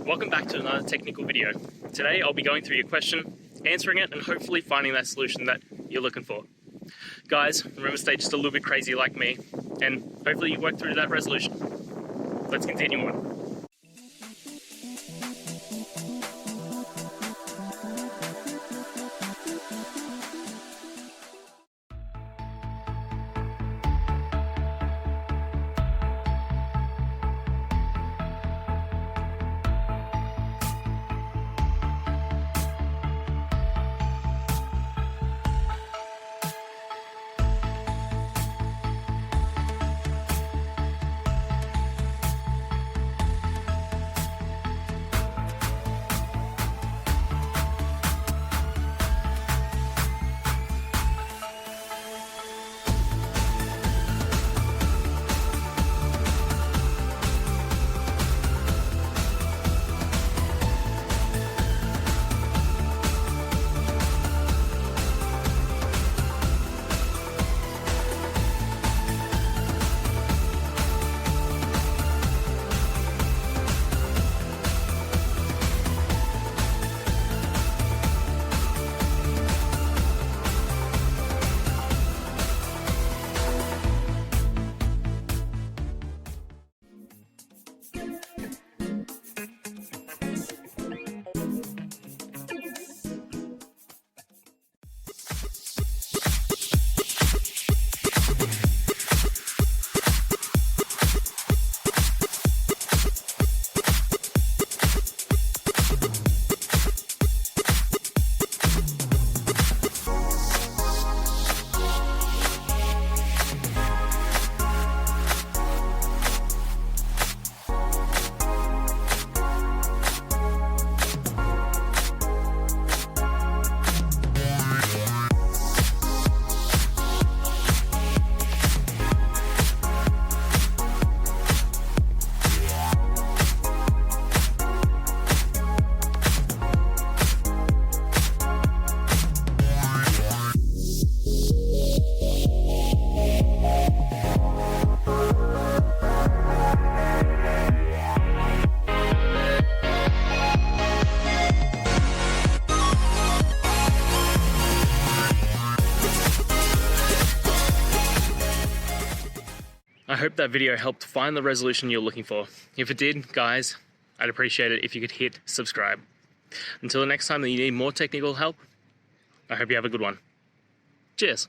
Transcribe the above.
Welcome back to another technical video. Today I'll be going through your question, answering it, and hopefully finding that solution that you're looking for. Guys, remember, stay just a little bit crazy like me, and hopefully you work through that resolution. Let's continue on. I hope that video helped find the resolution you're looking for. If it did, guys, I'd appreciate it if you could hit subscribe. Until the next time that you need more technical help, I hope you have a good one. Cheers.